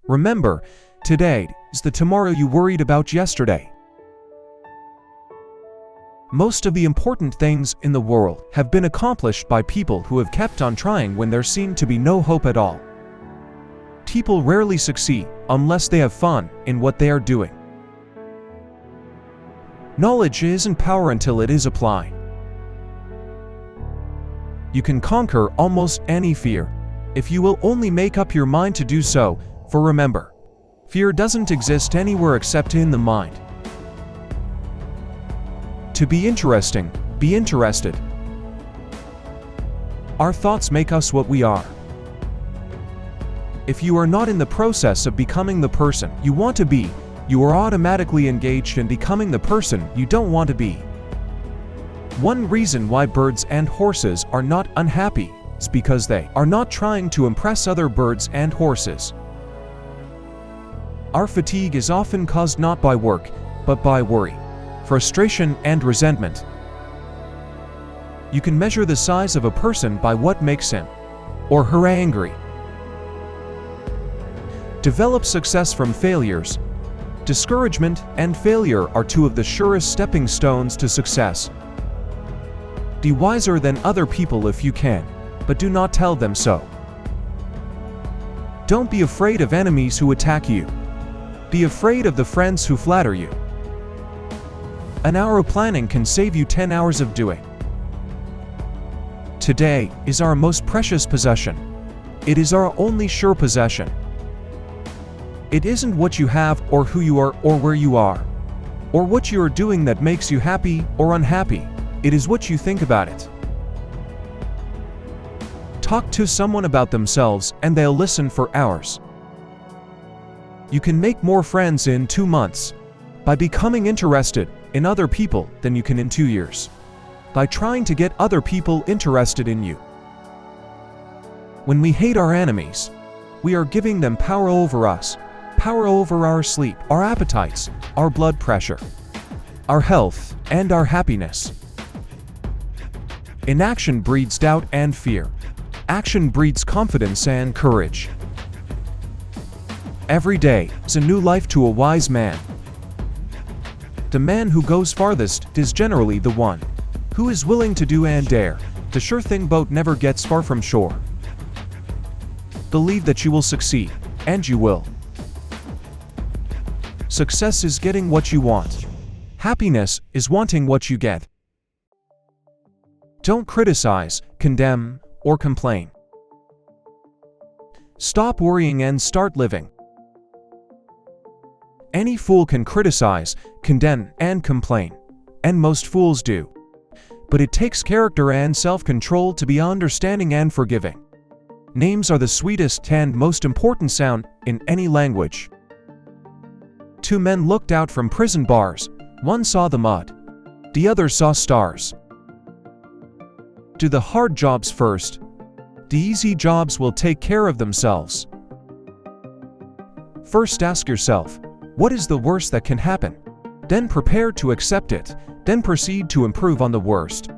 Remember, today is the tomorrow you worried about yesterday. Most of the important things in the world have been accomplished by people who have kept on trying when there seemed to be no hope at all. People rarely succeed unless they have fun in what they are doing. Knowledge isn't power until it is applied. You can conquer almost any fear if you will only make up your mind to do so, for remember, fear doesn't exist anywhere except in the mind. To be interesting, be interested. Our thoughts make us what we are. If you are not in the process of becoming the person you want to be, you are automatically engaged in becoming the person you don't want to be. One reason why birds and horses are not unhappy is because they are not trying to impress other birds and horses. Our fatigue is often caused not by work, but by worry, frustration, and resentment. You can measure the size of a person by what makes him or her angry. Develop success from failures. Discouragement and failure are two of the surest stepping stones to success. Be wiser than other people if you can, but do not tell them so. Don't be afraid of enemies who attack you. Be afraid of the friends who flatter you. An hour of planning can save you 10 hours of doing. Today is our most precious possession. It is our only sure possession. It isn't what you have or who you are or where you are, or what you are doing that makes you happy or unhappy. It is what you think about it. Talk to someone about themselves and they'll listen for hours. You can make more friends in 2 months by becoming interested in other people than you can in 2 years, by trying to get other people interested in you. When we hate our enemies, we are giving them power over us, power over our sleep, our appetites, our blood pressure, our health, and our happiness. Inaction breeds doubt and fear. Action breeds confidence and courage. Every day is a new life to a wise man. The man who goes farthest is generally the one who is willing to do and dare. The sure thing boat never gets far from shore. Believe that you will succeed, and you will. Success is getting what you want. Happiness is wanting what you get. Don't criticize, condemn, or complain. Stop worrying and start living. Any fool can criticize, condemn, and complain, and most fools do. But it takes character and self-control to be understanding and forgiving. Names are the sweetest and most important sound in any language. 2 men looked out from prison bars. One saw the mud. The other saw stars. Do the hard jobs first. The easy jobs will take care of themselves. First ask yourself, what is the worst that can happen? Then prepare to accept it. Then proceed to improve on the worst.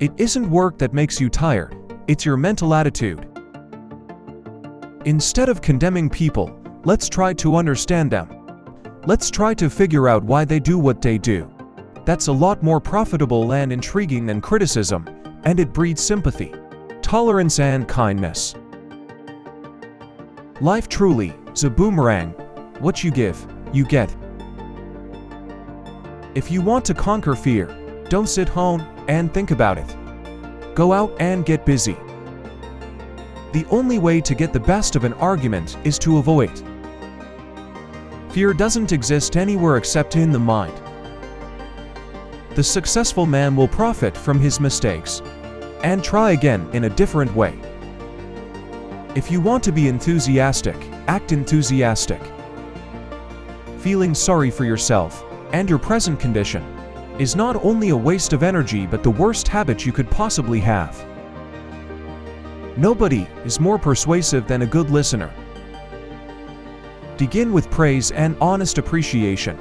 It isn't work that makes you tired, it's your mental attitude. Instead of condemning people, let's try to understand them. Let's try to figure out why they do what they do. That's a lot more profitable and intriguing than criticism, and it breeds sympathy, tolerance, and kindness. Life truly is a boomerang. What you give, you get. If you want to conquer fear, don't sit home and think about it. Go out and get busy. The only way to get the best of an argument is to avoid. Fear doesn't exist anywhere except in the mind. The successful man will profit from his mistakes and try again in a different way. If you want to be enthusiastic, act enthusiastic. Feeling sorry for yourself and your present condition is not only a waste of energy but the worst habit you could possibly have. Nobody is more persuasive than a good listener. Begin with praise and honest appreciation.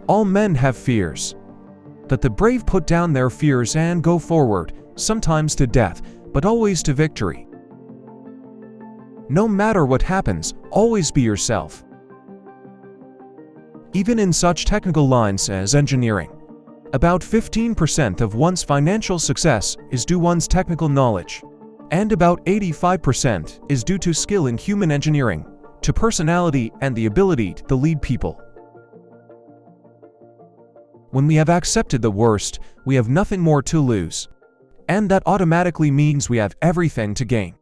All men have fears, but the brave put down their fears and go forward, sometimes to death, but always to victory. No matter what happens, always be yourself. Even in such technical lines as engineering, about 15% of one's financial success is due one's technical knowledge, and about 85% is due to skill in human engineering, to personality and the ability to lead people. When we have accepted the worst, we have nothing more to lose, and that automatically means we have everything to gain.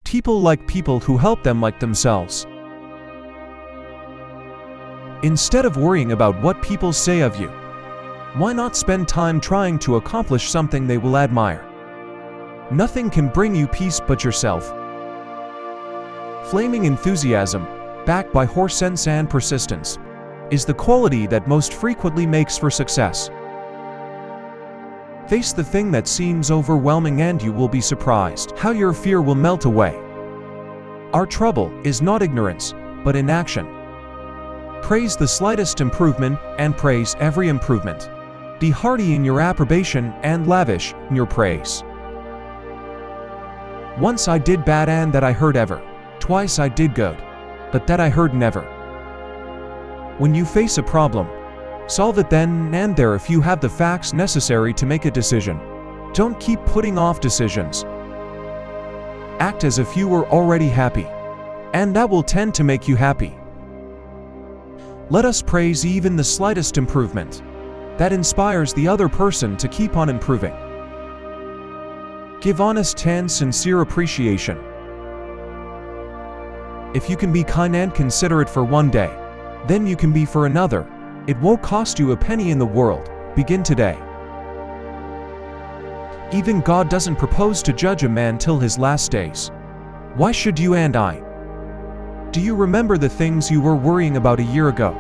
People like people who help them like themselves. Instead of worrying about what people say of you, why not spend time trying to accomplish something they will admire? Nothing can bring you peace but yourself. Flaming enthusiasm, backed by horse sense and persistence, is the quality that most frequently makes for success. Face the thing that seems overwhelming and you will be surprised how your fear will melt away. Our trouble is not ignorance, but inaction. Praise the slightest improvement and praise every improvement. Be hearty in your approbation and lavish in your praise. Once I did bad and that I heard ever. Twice I did good, but that I heard never. When you face a problem, solve it then and there if you have the facts necessary to make a decision. Don't keep putting off decisions. Act as if you were already happy, and that will tend to make you happy. Let us praise even the slightest improvement. That inspires the other person to keep on improving. Give honest and sincere appreciation. If you can be kind and considerate for one day, then you can be for another. It won't cost you a penny in the world. Begin today. Even God doesn't propose to judge a man till his last days. Why should you and I? Do you remember the things you were worrying about a year ago?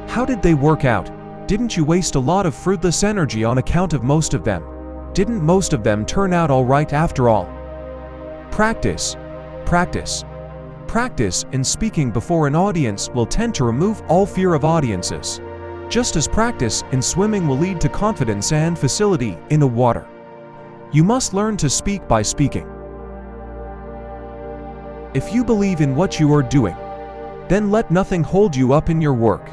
How did they work out? Didn't you waste a lot of fruitless energy on account of most of them? Didn't most of them turn out all right after all? Practice. Practice. Practice in speaking before an audience will tend to remove all fear of audiences, just as practice in swimming will lead to confidence and facility in the water. You must learn to speak by speaking. If you believe in what you are doing, then let nothing hold you up in your work.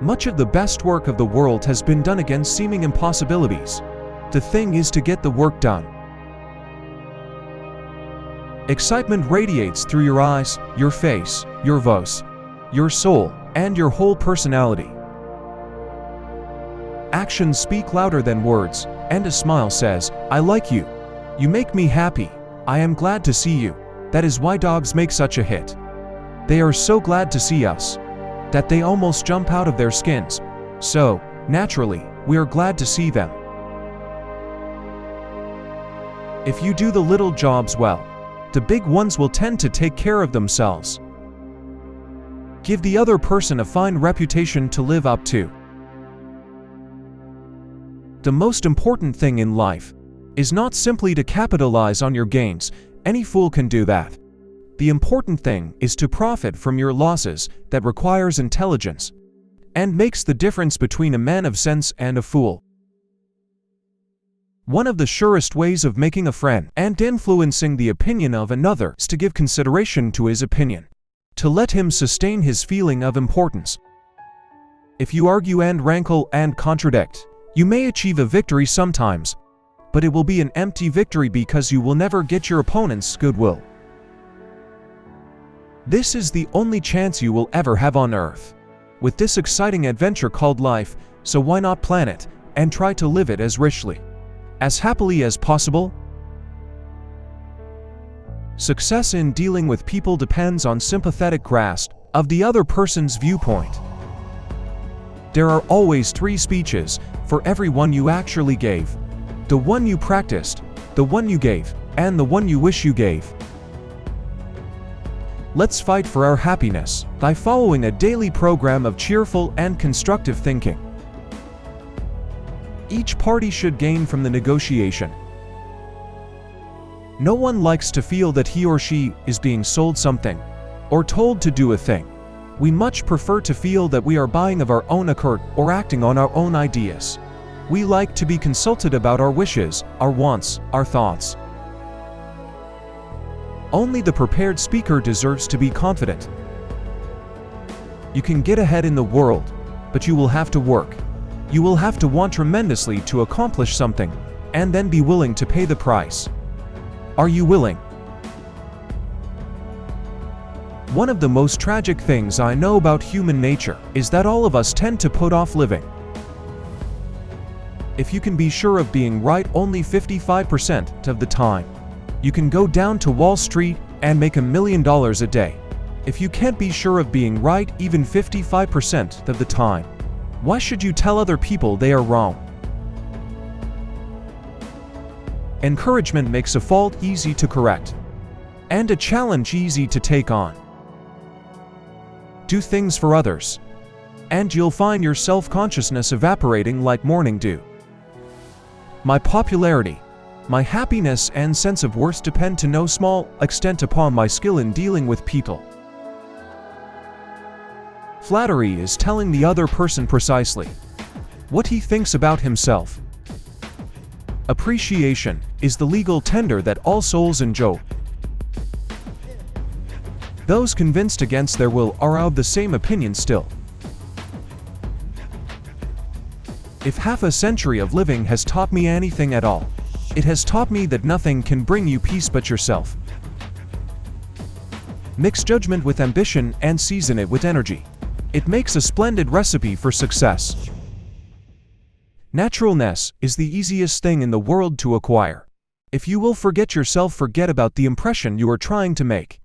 Much of the best work of the world has been done against seeming impossibilities. The thing is to get the work done. Excitement radiates through your eyes, your face, your voice, your soul, and your whole personality. Actions speak louder than words, and a smile says, "I like you. You make me happy. I am glad to see you." That is why dogs make such a hit. They are so glad to see us that they almost jump out of their skins. So, naturally, we are glad to see them. If you do the little jobs well, the big ones will tend to take care of themselves. Give the other person a fine reputation to live up to. The most important thing in life is not simply to capitalize on your gains. Any fool can do that. The important thing is to profit from your losses. That requires intelligence and makes the difference between a man of sense and a fool. One of the surest ways of making a friend and influencing the opinion of another is to give consideration to his opinion, to let him sustain his feeling of importance. If you argue and rankle and contradict, you may achieve a victory sometimes, but it will be an empty victory because you will never get your opponent's goodwill. This is the only chance you will ever have on earth, with this exciting adventure called life, so why not plan it and try to live it as richly, as happily as possible? Success in dealing with people depends on sympathetic grasp of the other person's viewpoint. There are always 3 speeches for every one you actually gave: the one you practiced, the one you gave, and the one you wish you gave. Let's fight for our happiness by following a daily program of cheerful and constructive thinking. Each party should gain from the negotiation. No one likes to feel that he or she is being sold something or told to do a thing. We much prefer to feel that we are buying of our own accord or acting on our own ideas. We like to be consulted about our wishes, our wants, our thoughts. Only the prepared speaker deserves to be confident. You can get ahead in the world, but you will have to work. You will have to want tremendously to accomplish something, and then be willing to pay the price. Are you willing? One of the most tragic things I know about human nature is that all of us tend to put off living. If you can be sure of being right only 55% of the time, you can go down to Wall Street and make $1 million a day. If you can't be sure of being right even 55% of the time, why should you tell other people they are wrong? Encouragement makes a fault easy to correct, and a challenge easy to take on. Do things for others, and you'll find your self-consciousness evaporating like morning dew. My popularity, my happiness and sense of worth depend to no small extent upon my skill in dealing with people. Flattery is telling the other person precisely what he thinks about himself. Appreciation is the legal tender that all souls enjoy. Those convinced against their will are of the same opinion still. If half a century of living has taught me anything at all, it has taught me that nothing can bring you peace but yourself. Mix judgment with ambition and season it with energy. It makes a splendid recipe for success. Naturalness is the easiest thing in the world to acquire. If you will forget yourself, forget about the impression you are trying to make.